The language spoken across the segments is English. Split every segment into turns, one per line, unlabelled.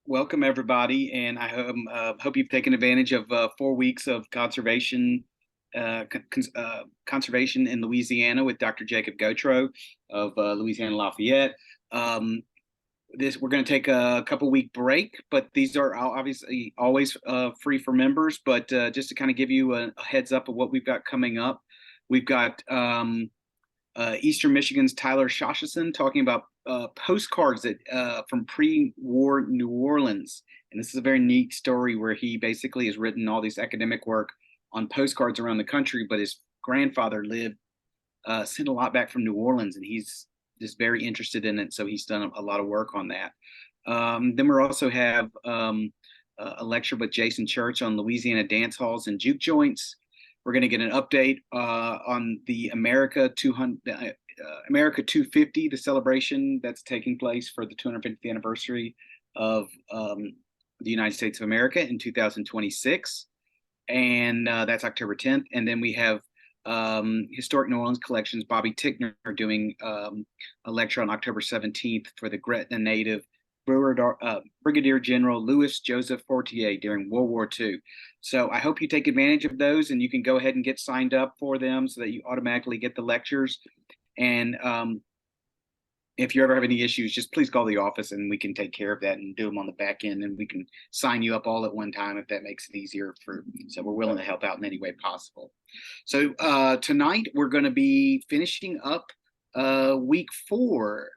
welcome everybody, and I hope you've taken advantage of 4 weeks of conservation in Louisiana with Dr. Jacob Gautreaux of Louisiana Lafayette. Um, this We're going to take a couple week break, but these are obviously always free for members. But just to kind of give you a heads up of what we've got coming up, we've got Eastern Michigan's Tyler Shoshason talking about postcards from pre-war New Orleans. And this is a very neat story where he basically has written all these academic work on postcards around the country, but his grandfather sent a lot back from New Orleans, and he's just very interested in it. So he's done a lot of work on that. Then we also have a lecture with Jason Church on Louisiana dance halls and juke joints. We're going to get an update on the America 250, the celebration that's taking place for the 250th anniversary of the United States of America in 2026. And that's October 10th. And then we have Historic New Orleans Collections, Bobby Tickner, doing a lecture on October 17th for the Gretna native Brigadier General Louis Joseph Fortier during World War II. So I hope you take advantage of those, and you can go ahead and get signed up for them so that you automatically get the lectures. And if you ever have any issues, just please call the office and we can take care of that and do them on the back end, and we can sign you up all at one time if that makes it easier. So we're willing to help out in any way possible. So tonight we're going to be finishing up week 4,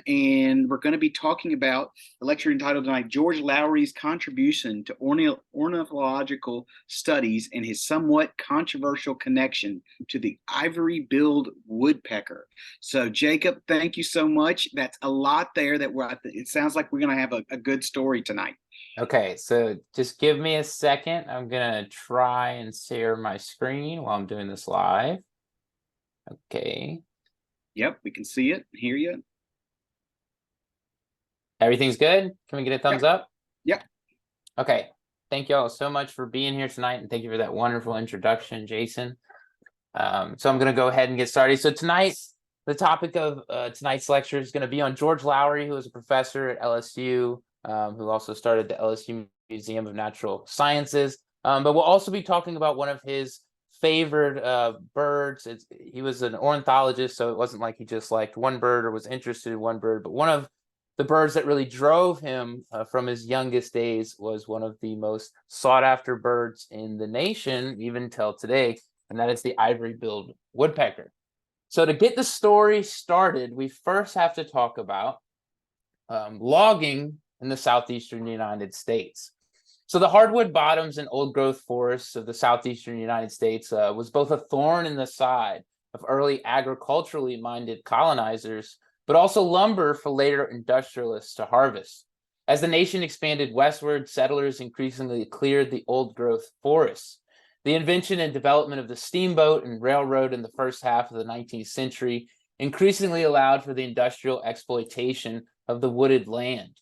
and we're going to be talking about a lecture entitled tonight, George Lowery's Contribution to Ornithological Studies and His Somewhat Controversial Connection to the Ivory-billed Woodpecker. So Jacob, thank you so much. That's a lot there. It sounds like we're going to have a good story tonight.
Okay, so just give me a second. I'm going to try and share my screen while I'm doing this live. Okay.
Yep, we can see it, hear you.
Everything's good? Can we get a thumbs up?
Yep.
Okay. Thank you all so much for being here tonight, and thank you for that wonderful introduction, Jason. So I'm going to go ahead and get started. So tonight, the topic of tonight's lecture is going to be on George Lowery, who was a professor at LSU, who also started the LSU Museum of Natural Sciences. But we'll also be talking about one of his favored birds. He was an ornithologist, so it wasn't like he just liked one bird or was interested in one bird, but one of the birds that really drove him from his youngest days was one of the most sought after birds in the nation, even till today, and that is the ivory-billed woodpecker. So to get the story started, we first have to talk about logging in the southeastern United States. So the hardwood bottoms and old growth forests of the southeastern United States was both a thorn in the side of early agriculturally minded colonizers, but also lumber for later industrialists to harvest. As the nation expanded westward, settlers increasingly cleared the old growth forests. The invention and development of the steamboat and railroad in the first half of the 19th century increasingly allowed for the industrial exploitation of the wooded land.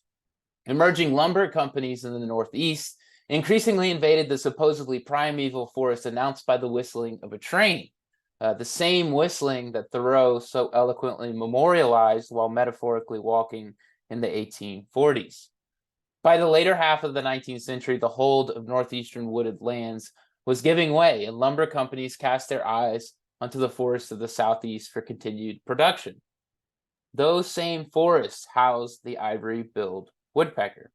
Emerging lumber companies in the Northeast increasingly invaded the supposedly primeval forest announced by the whistling of a train, the same whistling that Thoreau so eloquently memorialized while metaphorically walking in the 1840s. By the later half of the 19th century, the hold of northeastern wooded lands was giving way, and lumber companies cast their eyes onto the forests of the Southeast for continued production. Those same forests housed the ivory-billed woodpecker.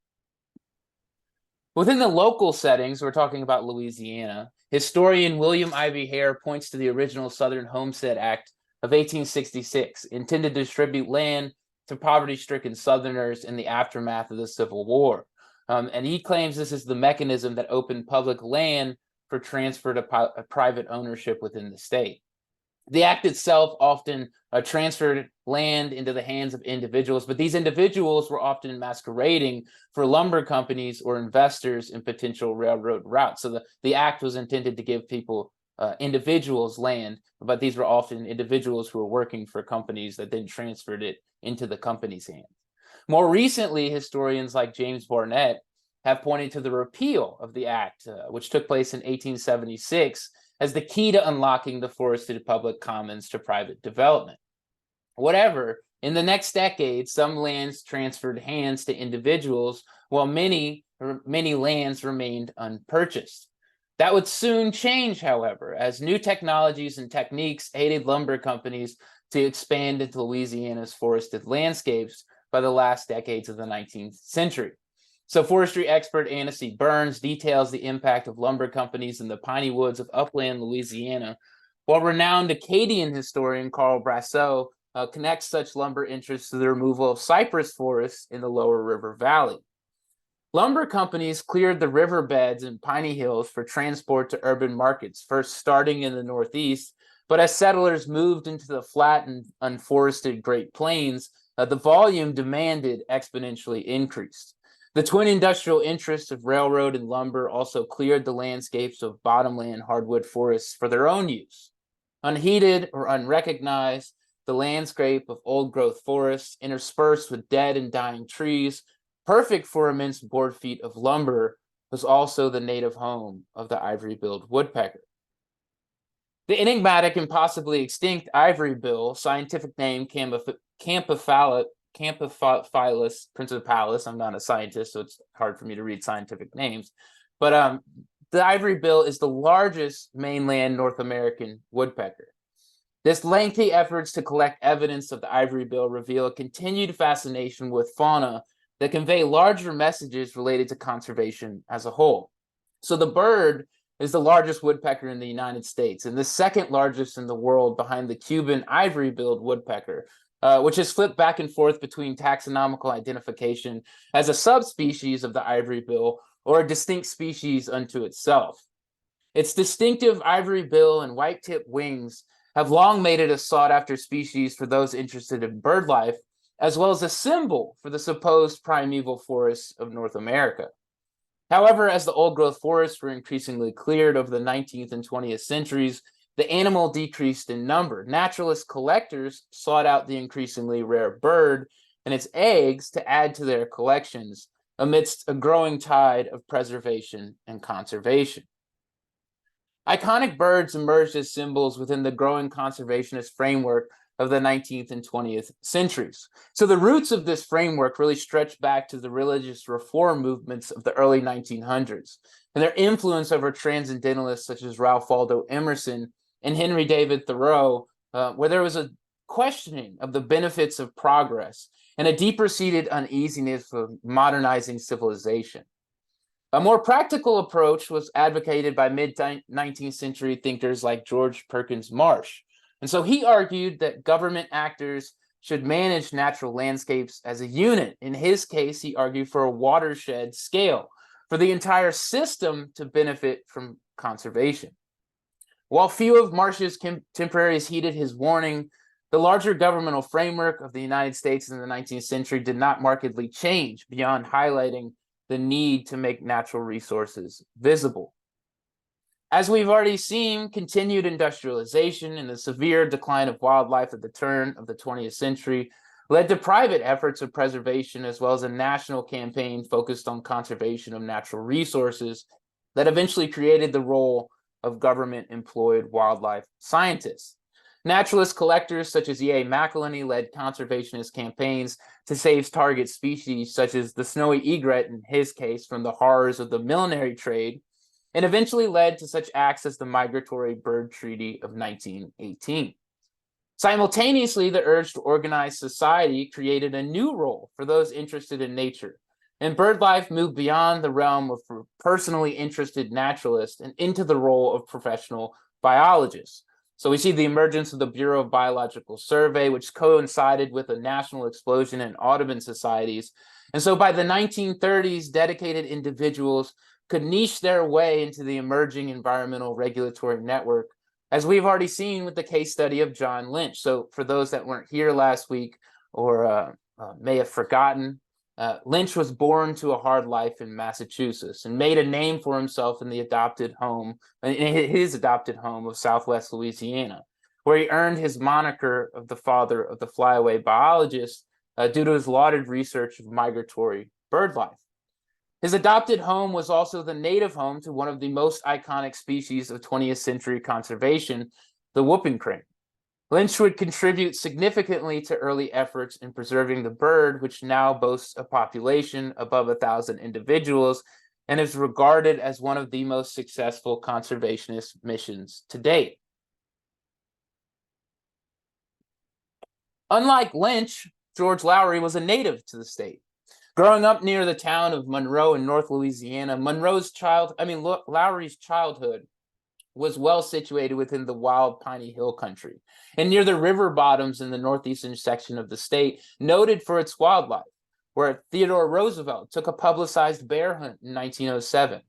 Within the local settings, we're talking about Louisiana, historian William Ivy Hare points to the original Southern Homestead Act of 1866, intended to distribute land to poverty-stricken Southerners in the aftermath of the Civil War. And he claims this is the mechanism that opened public land for transfer to private ownership within the state. The act itself often transferred land into the hands of individuals, but these individuals were often masquerading for lumber companies or investors in potential railroad routes. So the act was intended to give people, individuals, land, but these were often individuals who were working for companies that then transferred it into the company's hands. More recently, historians like James Barnett have pointed to the repeal of the act, which took place in 1876, as the key to unlocking the forested public commons to private development. Whatever In the next decade, some lands transferred hands to individuals, while many lands remained unpurchased. That would soon change, however, as new technologies and techniques aided lumber companies to expand into Louisiana's forested landscapes by the last decades of the 19th century. So forestry expert Anna C. Burns details the impact of lumber companies in the piney woods of upland Louisiana, while renowned Acadian historian Carl Brasseau connects such lumber interests to the removal of cypress forests in the lower river valley. Lumber companies cleared the riverbeds and piney hills for transport to urban markets, first starting in the Northeast, but as settlers moved into the flat and unforested Great Plains, the volume demanded exponentially increased. The twin industrial interests of railroad and lumber also cleared the landscapes of bottomland hardwood forests for their own use. Unheeded or unrecognized, the landscape of old-growth forests, interspersed with dead and dying trees, perfect for immense board feet of lumber, was also the native home of the ivory-billed woodpecker. The enigmatic and possibly extinct ivory bill, scientific name Campophyllus principalis. I'm not a scientist, so it's hard for me to read scientific names. But the ivory bill is the largest mainland North American woodpecker. This lengthy efforts to collect evidence of the ivory bill reveal a continued fascination with fauna that convey larger messages related to conservation as a whole. So the bird is the largest woodpecker in the United States and the second largest in the world behind the Cuban ivory-billed woodpecker, which has flipped back and forth between taxonomical identification as a subspecies of the ivory bill or a distinct species unto itself. Its distinctive ivory bill and white-tipped wings have long made it a sought-after species for those interested in bird life, as well as a symbol for the supposed primeval forests of North America. However, as the old-growth forests were increasingly cleared over the 19th and 20th centuries, the animal decreased in number. Naturalist collectors sought out the increasingly rare bird and its eggs to add to their collections amidst a growing tide of preservation and conservation. Iconic birds emerged as symbols within the growing conservationist framework of the 19th and 20th centuries. So the roots of this framework really stretch back to the religious reform movements of the early 1900s and their influence over transcendentalists such as Ralph Waldo Emerson and Henry David Thoreau, where there was a questioning of the benefits of progress and a deeper-seated uneasiness for modernizing civilization. A more practical approach was advocated by mid-19th century thinkers like George Perkins Marsh. And so he argued that government actors should manage natural landscapes as a unit. In his case, he argued for a watershed scale for the entire system to benefit from conservation. While few of Marsh's contemporaries heeded his warning, the larger governmental framework of the United States in the 19th century did not markedly change beyond highlighting the need to make natural resources visible. As we've already seen, continued industrialization and the severe decline of wildlife at the turn of the 20th century led to private efforts of preservation as well as a national campaign focused on conservation of natural resources that eventually created the role of government-employed wildlife scientists. Naturalist collectors such as E.A. McIlhenny led conservationist campaigns to save target species such as the snowy egret in his case from the horrors of the millinery trade, and eventually led to such acts as the Migratory Bird Treaty of 1918. Simultaneously, the urge to organize society created a new role for those interested in nature, and bird life moved beyond the realm of personally interested naturalists and into the role of professional biologists. So we see the emergence of the Bureau of Biological Survey, which coincided with a national explosion in Audubon societies. And so by the 1930s, dedicated individuals could niche their way into the emerging environmental regulatory network, as we've already seen with the case study of John Lynch. So for those that weren't here last week or may have forgotten, Lynch was born to a hard life in Massachusetts and made a name for himself in his adopted home of Southwest Louisiana, where he earned his moniker of the father of the flyaway biologist due to his lauded research of migratory bird life. His adopted home was also the native home to one of the most iconic species of 20th century conservation, the whooping crane. Lynch would contribute significantly to early efforts in preserving the bird, which now boasts a population above 1,000 individuals and is regarded as one of the most successful conservationist missions to date. Unlike Lynch, George Lowery was a native to the state. Growing up near the town of Monroe in North Louisiana, Lowery's childhood was well situated within the wild piney hill country and near the river bottoms in the northeastern section of the state, noted for its wildlife, where Theodore Roosevelt took a publicized bear hunt in 1907.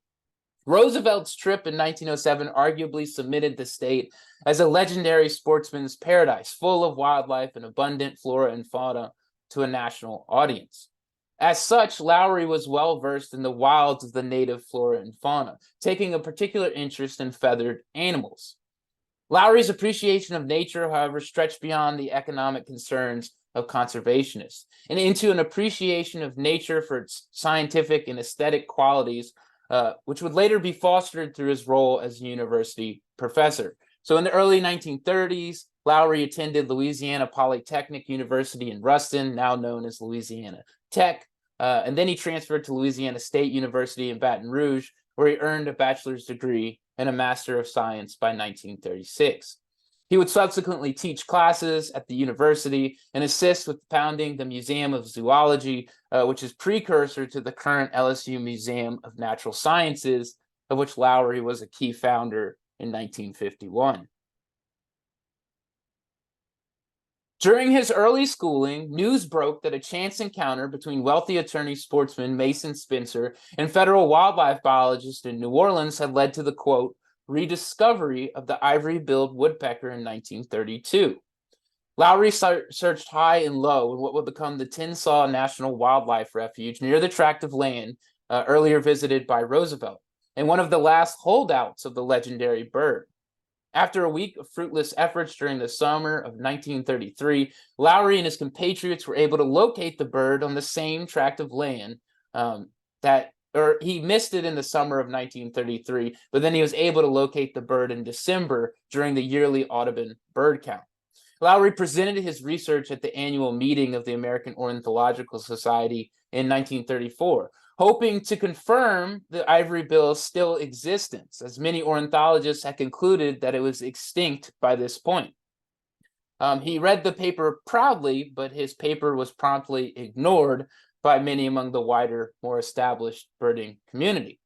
Roosevelt's trip in 1907 arguably cemented the state as a legendary sportsman's paradise, full of wildlife and abundant flora and fauna to a national audience. As such, Lowery was well versed in the wilds of the native flora and fauna, taking a particular interest in feathered animals. Lowery's appreciation of nature, however, stretched beyond the economic concerns of conservationists and into an appreciation of nature for its scientific and aesthetic qualities, which would later be fostered through his role as a university professor. So in the early 1930s, Lowery attended Louisiana Polytechnic University in Ruston, now known as Louisiana Tech, and then he transferred to Louisiana State University in Baton Rouge, where he earned a bachelor's degree and a Master of Science by 1936. He would subsequently teach classes at the university and assist with founding the Museum of Zoology, which is precursor to the current LSU Museum of Natural Sciences, of which Lowery was a key founder in 1951. During his early schooling, news broke that a chance encounter between wealthy attorney sportsman Mason Spencer and federal wildlife biologist in New Orleans had led to the, quote, rediscovery of the ivory-billed woodpecker in 1932. Lowery searched high and low in what would become the Tensaw National Wildlife Refuge near the tract of land earlier visited by Roosevelt, and one of the last holdouts of the legendary bird. After a week of fruitless efforts during the summer of 1933, Lowery and his compatriots were able to locate the bird on the same tract of land he missed it in the summer of 1933, but then he was able to locate the bird in December during the yearly Audubon bird count. Lowery presented his research at the annual meeting of the American Ornithological Society in 1934, hoping to confirm the ivory bill's still existence, as many ornithologists had concluded that it was extinct by this point. He read the paper proudly, but his paper was promptly ignored by many among the wider, more established birding community.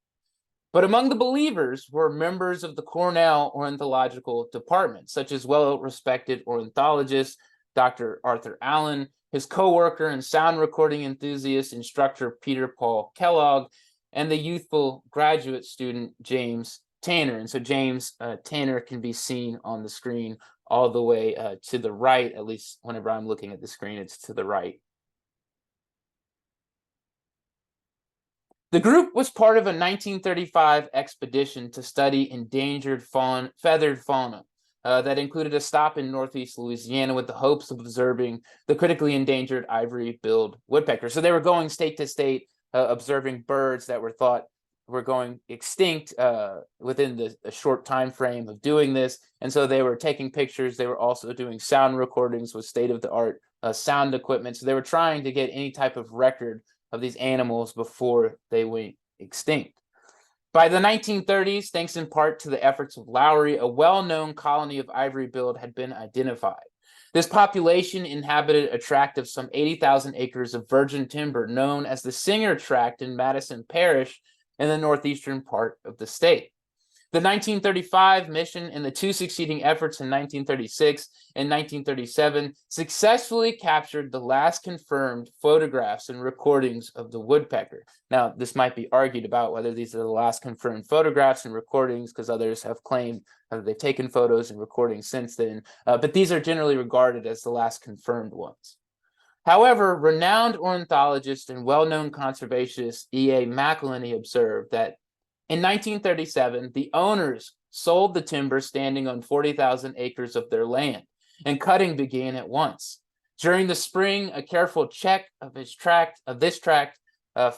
But among the believers were members of the Cornell Ornithological Department, such as well-respected ornithologist Dr. Arthur Allen, his co-worker and sound recording enthusiast instructor Peter Paul Kellogg, and the youthful graduate student James Tanner. And so James Tanner can be seen on the screen all the way to the right, at least whenever I'm looking at the screen, it's to the right. The group was part of a 1935 expedition to study endangered feathered fauna that included a stop in northeast Louisiana with the hopes of observing the critically endangered ivory-billed woodpecker. So they were going state to state, observing birds that were thought were going extinct within a short time frame of doing this. And so they were taking pictures. They were also doing sound recordings with state-of-the-art sound equipment. So they were trying to get any type of record of these animals before they went extinct. By the 1930s, thanks in part to the efforts of Lowery, a well-known colony of ivory-billed had been identified. This population inhabited a tract of some 80,000 acres of virgin timber known as the Singer Tract in Madison Parish in the northeastern part of the state. The 1935 mission and the two succeeding efforts in 1936 and 1937 successfully captured the last confirmed photographs and recordings of the woodpecker. Now, this might be argued about whether these are the last confirmed photographs and recordings, because others have claimed that they've taken photos and recordings since then, but these are generally regarded as the last confirmed ones. However, renowned ornithologist and well-known conservationist E.A. McIlhenny observed that in 1937, the owners sold the timber standing on 40,000 acres of their land, and cutting began at once. During the spring, a careful check of this tract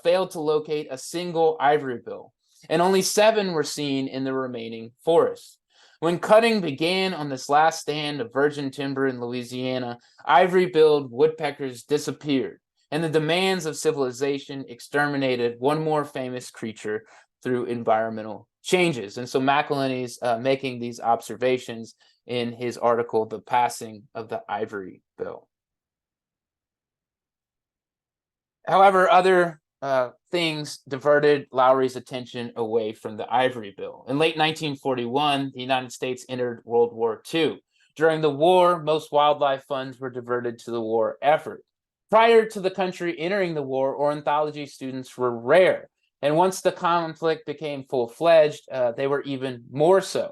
failed to locate a single ivory bill, and only 7 were seen in the remaining forest. When cutting began on this last stand of virgin timber in Louisiana, ivory-billed woodpeckers disappeared, and the demands of civilization exterminated one more famous creature through environmental changes. And so McIlhenny's making these observations in his article, The Passing of the Ivory Bill. However, other things diverted Lowery's attention away from the Ivory Bill. In late 1941, the United States entered World War II. During the war, most wildlife funds were diverted to the war effort. Prior to the country entering the war, ornithology students were rare. And once the conflict became full-fledged, they were even more so.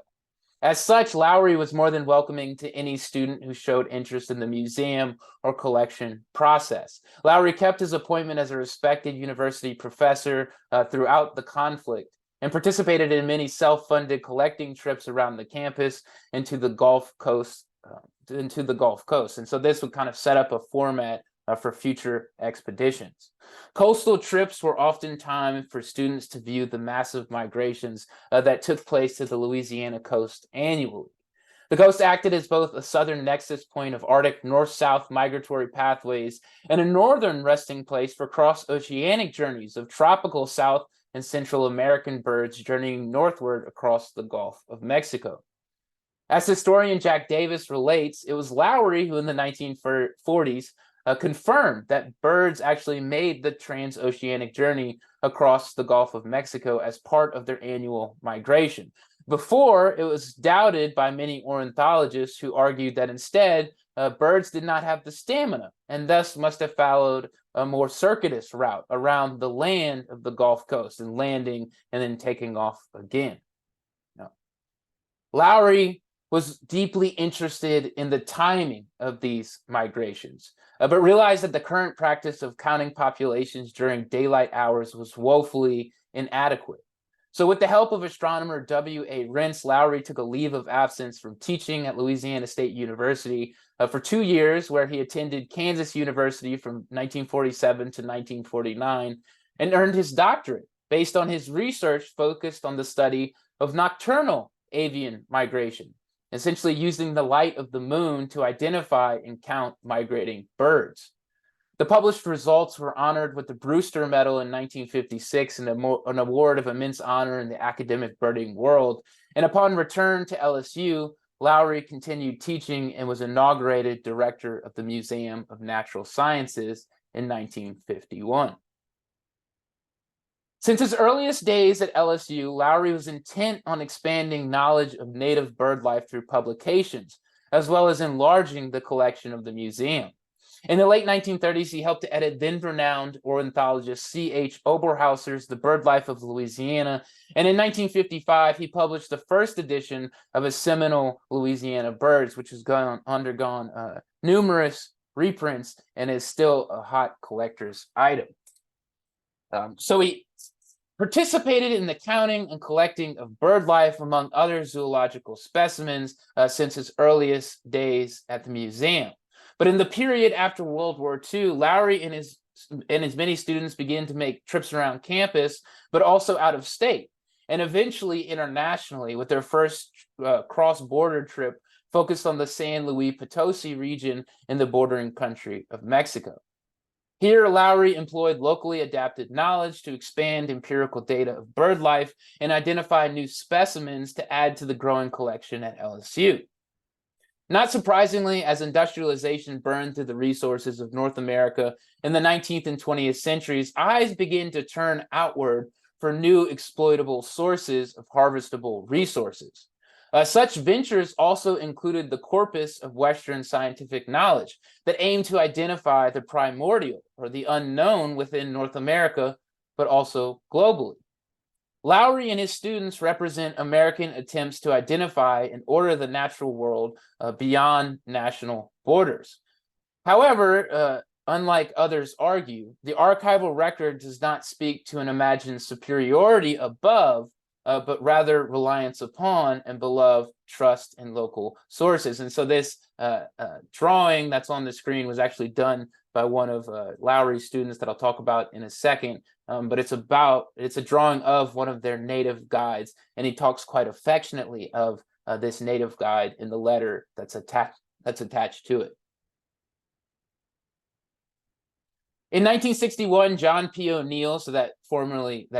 As such, Lowery was more than welcoming to any student who showed interest in the museum or collection process. Lowery kept his appointment as a respected university professor throughout the conflict and participated in many self-funded collecting trips around the campus and to the Gulf Coast. And so this would kind of set up a format for future expeditions. Coastal trips were often timed for students to view the massive migrations that took place to the Louisiana coast annually. The coast acted as both a southern nexus point of Arctic north-south migratory pathways and a northern resting place for cross-oceanic journeys of tropical South and Central American birds journeying northward across the Gulf of Mexico. As historian Jack Davis relates, it was Lowery who in the 1940s confirmed that birds actually made the transoceanic journey across the Gulf of Mexico as part of their annual migration. Before, it was doubted by many ornithologists who argued that instead, birds did not have the stamina and thus must have followed a more circuitous route around the land of the Gulf Coast and landing and then taking off again. No. Lowery was deeply interested in the timing of these migrations, but realized that the current practice of counting populations during daylight hours was woefully inadequate. So with the help of astronomer W.A. Rentz, Lowery took a leave of absence from teaching at Louisiana State University for 2 years, where he attended Kansas University from 1947 to 1949, and earned his doctorate based on his research focused on the study of nocturnal avian migration, essentially using the light of the moon to identify and count migrating birds. The published results were honored with the Brewster Medal in 1956, an award of immense honor in the academic birding world. And upon return to LSU, Lowery continued teaching and was inaugurated director of the Museum of Natural Sciences in 1951. Since his earliest days at LSU, Lowery was intent on expanding knowledge of native bird life through publications, as well as enlarging the collection of the museum. In the late 1930s, he helped to edit then-renowned ornithologist C.H. Oberhauser's The Bird Life of Louisiana, and in 1955, he published the first edition of his seminal Louisiana Birds, which has undergone numerous reprints and is still a hot collector's item. So he participated in the counting and collecting of bird life, among other zoological specimens, since his earliest days at the museum. But in the period after World War II, Lowery and his many students began to make trips around campus, but also out of state, and eventually internationally, with their first cross-border trip focused on the San Luis Potosi region in the bordering country of Mexico. Here, Lowery employed locally adapted knowledge to expand empirical data of bird life and identify new specimens to add to the growing collection at LSU. Not surprisingly, as industrialization burned through the resources of North America in the 19th and 20th centuries, eyes began to turn outward for new exploitable sources of harvestable resources. Such ventures also included the corpus of Western scientific knowledge that aimed to identify the primordial or the unknown within North America, but also globally. Lowery and his students represent American attempts to identify and order the natural world beyond national borders. However, unlike others argue, the archival record does not speak to an imagined superiority above, but rather reliance upon and beloved trust in local sources. And so this drawing that's on the screen was actually done by one of Lowery's students that I'll talk about in a second. But it's a drawing of one of their native guides, and he talks quite affectionately of this native guide in the letter that's attached to it. In 1961, John P. O'Neill, so that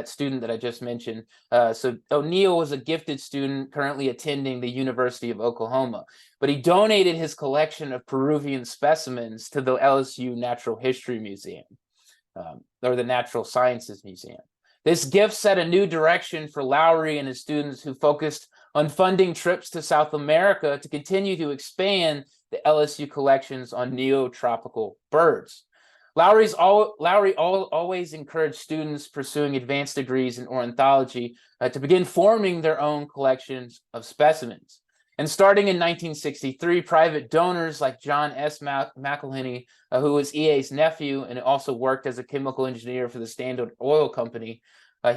student that I just mentioned, so O'Neill was a gifted student currently attending the University of Oklahoma, but he donated his collection of Peruvian specimens to the LSU Natural History Museum, or the Natural Sciences Museum. This gift set a new direction for Lowery and his students, who focused on funding trips to South America to continue to expand the LSU collections on neotropical birds. Lowery always encouraged students pursuing advanced degrees in ornithology to begin forming their own collections of specimens. And starting in 1963, private donors like John S. McIlhenny, who was EA's nephew and also worked as a chemical engineer for the Standard Oil Company,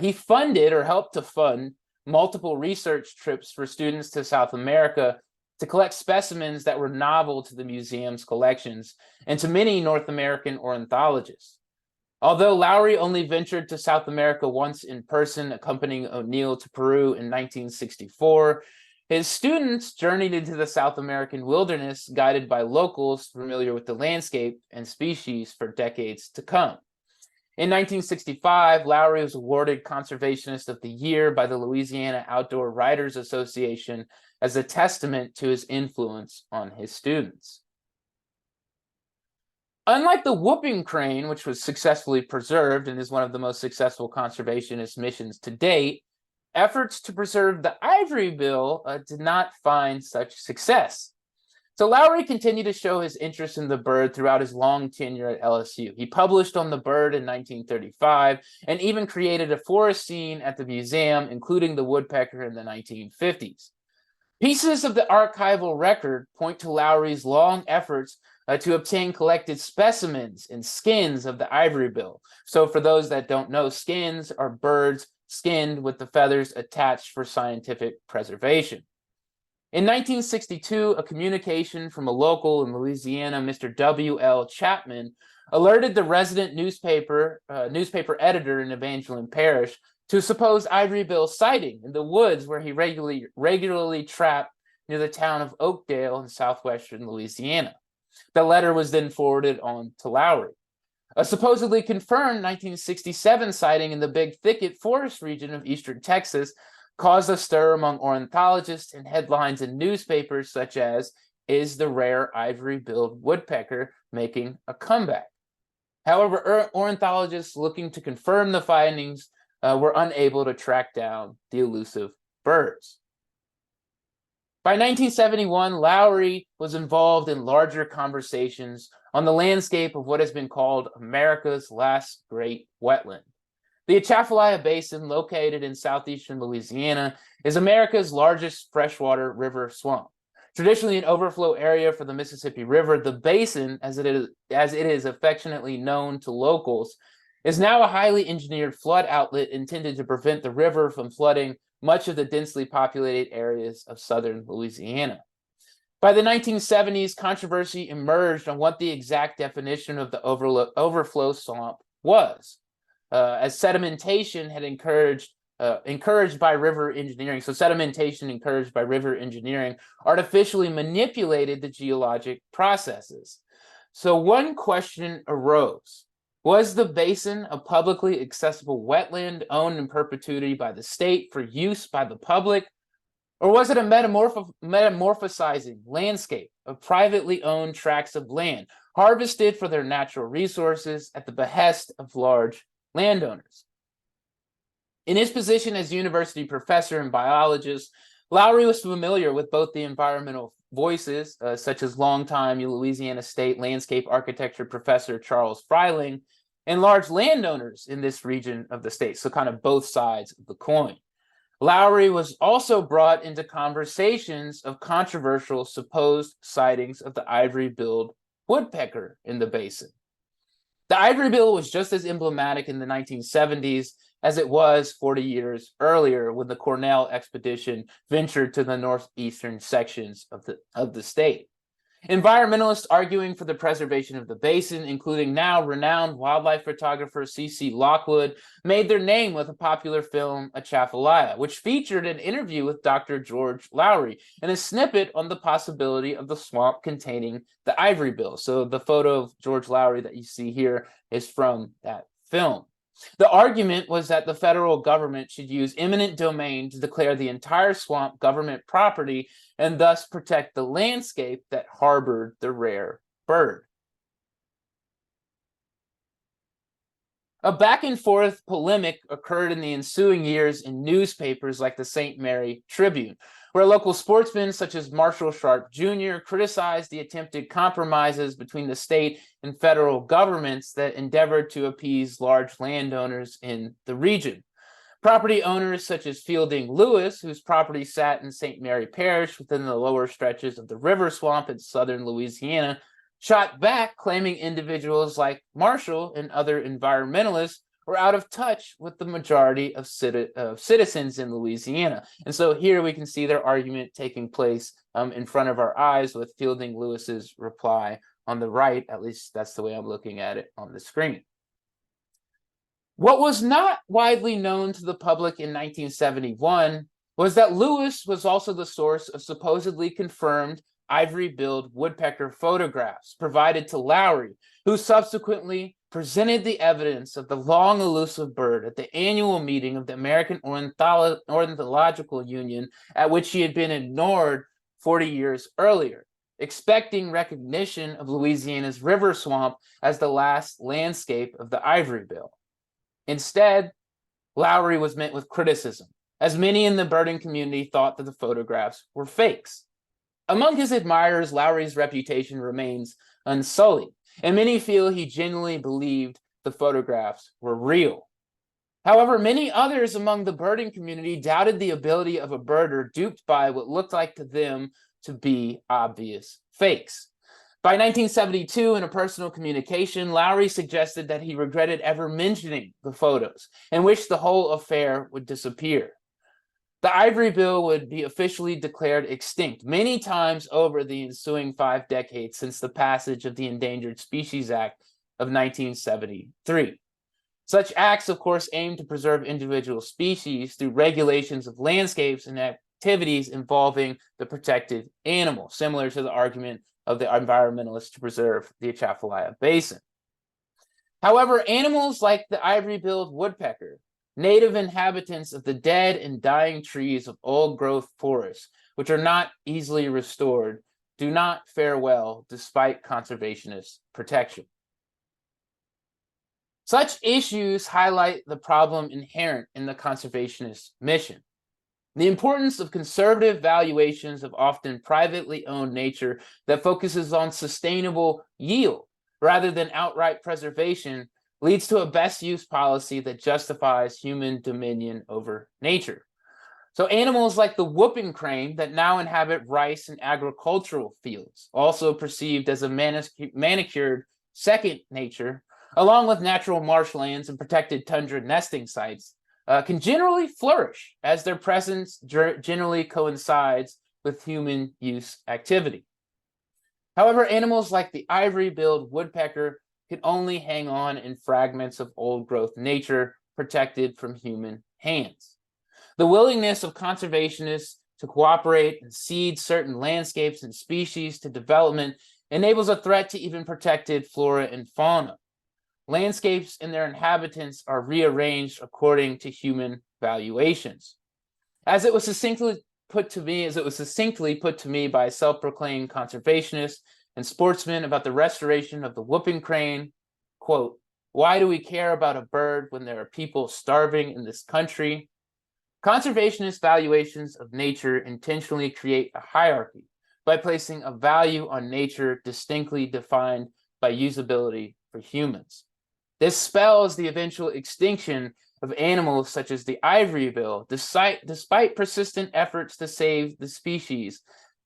he funded or helped to fund multiple research trips for students to South America to collect specimens that were novel to the museum's collections and to many North American ornithologists. Although Lowery only ventured to South America once in person, accompanying O'Neill to Peru in 1964, his students journeyed into the South American wilderness, guided by locals familiar with the landscape and species for decades to come. In 1965, Lowery was awarded Conservationist of the Year by the Louisiana Outdoor Writers Association as a testament to his influence on his students. Unlike the whooping crane, which was successfully preserved and is one of the most successful conservationist missions to date, efforts to preserve the ivory bill did not find such success. So Lowery continued to show his interest in the bird throughout his long tenure at LSU. He published on the bird in 1935 and even created a forest scene at the museum, including the woodpecker in the 1950s. Pieces of the archival record point to Lowery's long efforts to obtain collected specimens and skins of the ivory bill. So for those that don't know, skins are birds skinned with the feathers attached for scientific preservation. In 1962, a communication from a local in Louisiana, Mr. W.L. Chapman, alerted the resident newspaper editor in Evangeline Parish to a supposed ivory bill sighting in the woods where he regularly trapped near the town of Oakdale in southwestern Louisiana. The letter was then forwarded on to Lowery. A supposedly confirmed 1967 sighting in the Big Thicket forest region of eastern Texas caused a stir among ornithologists, and headlines in newspapers such as, "Is the rare ivory-billed woodpecker making a comeback?" However, ornithologists looking to confirm the findings were unable to track down the elusive birds. By 1971, Lowery was involved in larger conversations on the landscape of what has been called America's last great wetland. The Atchafalaya Basin, located in southeastern Louisiana, is America's largest freshwater river swamp. Traditionally an overflow area for the Mississippi River, the basin, as it is affectionately known to locals, is now a highly engineered flood outlet intended to prevent the river from flooding much of the densely populated areas of southern Louisiana. By the 1970s, controversy emerged on what the exact definition of the overflow swamp was, as sedimentation had encouraged by river engineering. So sedimentation encouraged by river engineering artificially manipulated the geologic processes. So one question arose. Was the basin a publicly accessible wetland owned in perpetuity by the state for use by the public? Or was it a metamorphosizing landscape of privately owned tracts of land harvested for their natural resources at the behest of large landowners? In his position as university professor and biologist, Lowery was familiar with both the environmental voices, such as longtime Louisiana State landscape architecture professor Charles Freiling, and large landowners in this region of the state, so kind of both sides of the coin. Lowery was also brought into conversations of controversial supposed sightings of the ivory-billed woodpecker in the basin. The ivory bill was just as emblematic in the 1970s as it was 40 years earlier when the Cornell expedition ventured to the northeastern sections of the state. Environmentalists arguing for the preservation of the basin, including now renowned wildlife photographer C.C. Lockwood, made their name with a popular film, Atchafalaya, which featured an interview with Dr. George Lowery and a snippet on the possibility of the swamp containing the ivory bill. So the photo of George Lowery that you see here is from that film. The argument was that the federal government should use eminent domain to declare the entire swamp government property and thus protect the landscape that harbored the rare bird. A back and forth polemic occurred in the ensuing years in newspapers like the St. Mary Tribune, where local sportsmen such as Marshall Sharp Jr. criticized the attempted compromises between the state and federal governments that endeavored to appease large landowners in the region. Property owners such as Fielding Lewis, whose property sat in St. Mary Parish within the lower stretches of the river swamp in southern Louisiana, shot back, claiming individuals like Marshall and other environmentalists were out of touch with the majority of citizens in Louisiana. And so here we can see their argument taking place in front of our eyes, with Fielding Lewis's reply on the right. At least that's the way I'm looking at it on the screen. What was not widely known to the public in 1971 was that Lewis was also the source of supposedly confirmed ivory-billed woodpecker photographs provided to Lowery, who subsequently presented the evidence of the long elusive bird at the annual meeting of the American Ornithological Union, at which he had been ignored 40 years earlier, expecting recognition of Louisiana's river swamp as the last landscape of the ivory bill. Instead, Lowery was met with criticism, as many in the birding community thought that the photographs were fakes. Among his admirers, Lowery's reputation remains unsullied, and many feel he genuinely believed the photographs were real. However, many others among the birding community doubted the ability of a birder duped by what looked like to them to be obvious fakes. By 1972, in a personal communication, Lowery suggested that he regretted ever mentioning the photos and wished the whole affair would disappear. The ivory bill would be officially declared extinct many times over the ensuing 5 decades since the passage of the Endangered Species Act of 1973. Such acts, of course, aim to preserve individual species through regulations of landscapes and activities involving the protected animal, similar to the argument of the environmentalists to preserve the Atchafalaya Basin. However, animals like the ivory-billed woodpecker, native inhabitants of the dead and dying trees of old-growth forests, which are not easily restored, do not fare well despite conservationist protection. Such issues highlight the problem inherent in the conservationist mission. The importance of conservative valuations of often privately owned nature that focuses on sustainable yield rather than outright preservation leads to a best use policy that justifies human dominion over nature. So animals like the whooping crane that now inhabit rice and agricultural fields, also perceived as a manicured second nature, along with natural marshlands and protected tundra nesting sites, can generally flourish as their presence generally coincides with human use activity. However, animals like the ivory-billed woodpecker can only hang on in fragments of old-growth nature protected from human hands. The willingness of conservationists to cooperate and cede certain landscapes and species to development enables a threat to even protected flora and fauna. Landscapes and their inhabitants are rearranged according to human valuations. As it was succinctly put to me by self-proclaimed conservationists and sportsmen about the restoration of the whooping crane, quote, "Why do we care about a bird when there are people starving in this country?" Conservationist valuations of nature intentionally create a hierarchy by placing a value on nature distinctly defined by usability for humans. This spells the eventual extinction of animals such as the ivory bill, despite persistent efforts to save the species,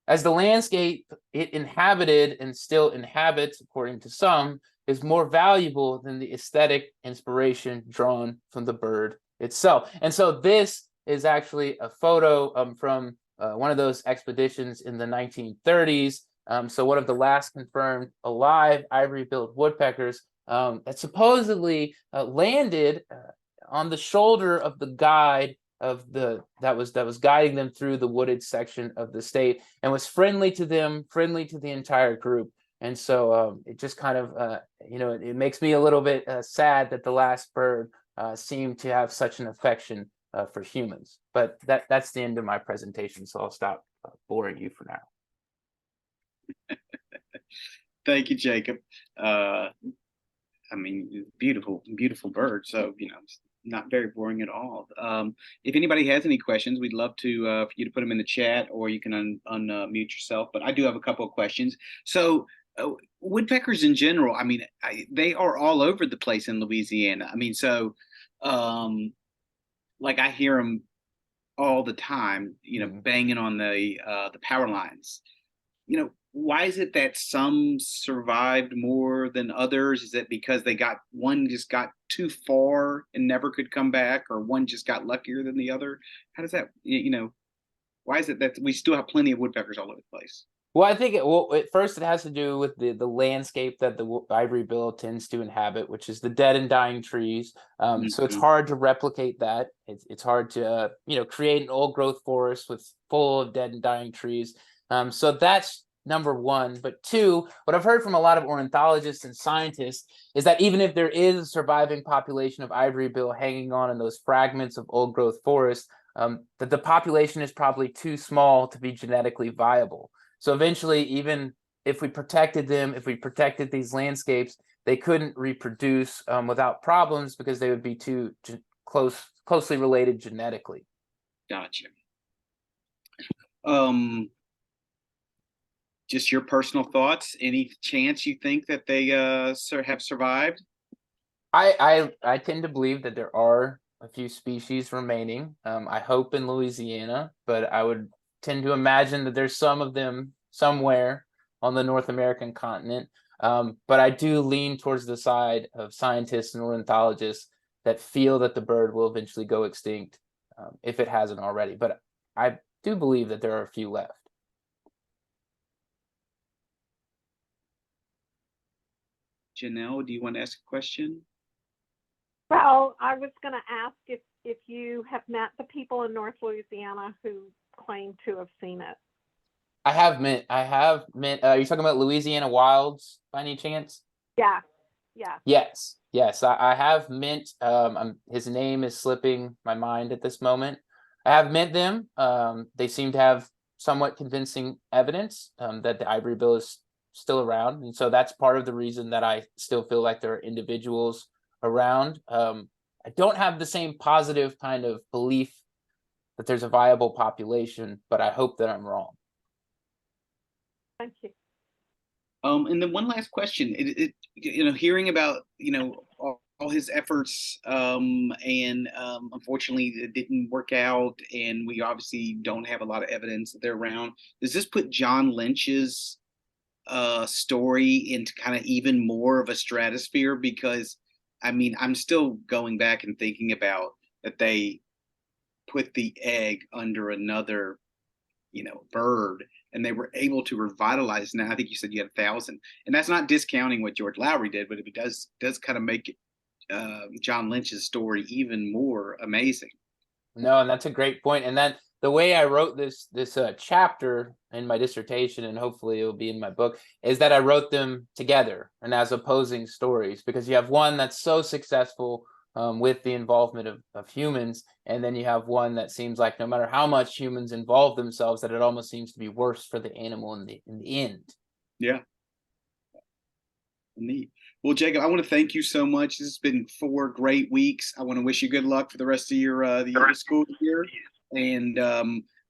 as the landscape it inhabited and still inhabits, according to some, is more valuable than the aesthetic inspiration drawn from the bird itself. And so this is actually a photo from one of those expeditions in the 1930s So one of the last confirmed alive ivory-billed woodpeckers that supposedly landed on the shoulder of the guide that was guiding them through the wooded section of the state, and was friendly to them, friendly to the entire group. And so it just kind of it makes me a little bit sad that the last bird seemed to have such an affection for humans. But that's the end of my presentation, so I'll stop boring you for now.
Thank you, Jacob. I mean, beautiful, beautiful bird. So, not very boring at all. If anybody has any questions, we'd love to for you to put them in the chat, or you can unmute yourself. But I do have a couple of questions. So, woodpeckers in general, I mean, they are all over the place in Louisiana. I mean, so like I hear them all the time, banging on the power lines. Why is it that some survived more than others? Is it because one just got too far and never could come back, or one just got luckier than the other? How does that, why is it that we still have plenty of woodpeckers all over the place?
Well, I think at first it has to do with the landscape that the ivory bill tends to inhabit, which is the dead and dying trees. So it's hard to replicate that. It's hard to create an old growth forest full of dead and dying trees. So that's number one. But two, what I've heard from a lot of ornithologists and scientists is that even if there is a surviving population of ivory bill hanging on in those fragments of old growth forest, that the population is probably too small to be genetically viable. So eventually, even if we protected them, if we protected these landscapes, they couldn't reproduce without problems because they would be too closely related genetically.
Gotcha. Just your personal thoughts. Any chance you think that they have survived?
I tend to believe that there are a few species remaining. I hope in Louisiana, but I would tend to imagine that there's some of them somewhere on the North American continent. But I do lean towards the side of scientists and ornithologists that feel that the bird will eventually go extinct if it hasn't already. But I do believe that there are a few left.
Janelle, do you want to ask a question?
Well, I was going to ask if you have met the people in North Louisiana who claim to have seen it.
I have met. Are you talking about Louisiana Wilds by any chance?
Yeah.
Yes. I have met. His name is slipping my mind at this moment. I have met them. They seem to have somewhat convincing evidence that the ivory bill is still around, and so that's part of the reason that I still feel like there are individuals around. I don't have the same positive kind of belief that there's a viable population, but I hope that I'm wrong.
Thank you.
And then one last question. Hearing about all his efforts, and unfortunately it didn't work out, and we obviously don't have a lot of evidence that they're around. Does this put John Lynch's story into kind of even more of a stratosphere? Because I mean, I'm still going back and thinking about that they put the egg under another bird, and they were able to revitalize. Now I think you said you had 1,000, and that's not discounting what George Lowery did, but it does kind of make John Lynch's story even more amazing.
No, and that's a great point. And then the way I wrote this chapter in my dissertation, and hopefully it'll be in my book, is that I wrote them together and as opposing stories, because you have one that's so successful with the involvement of humans, and then you have one that seems like no matter how much humans involve themselves, that it almost seems to be worse for the animal in the end.
Yeah. Neat. Well, Jacob, I want to thank you so much. This has been 4 great weeks. I want to wish you good luck for the rest of your school year, and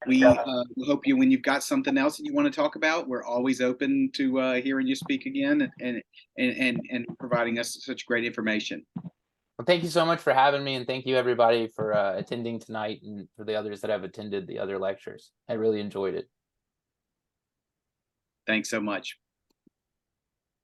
we hope when you've got something else that you want to talk about, we're always open to hearing you speak again and providing us such great information.
Well, thank you so much for having me, and thank you everybody for attending tonight, and for the others that have attended the other lectures. I really enjoyed it.
Thanks so much.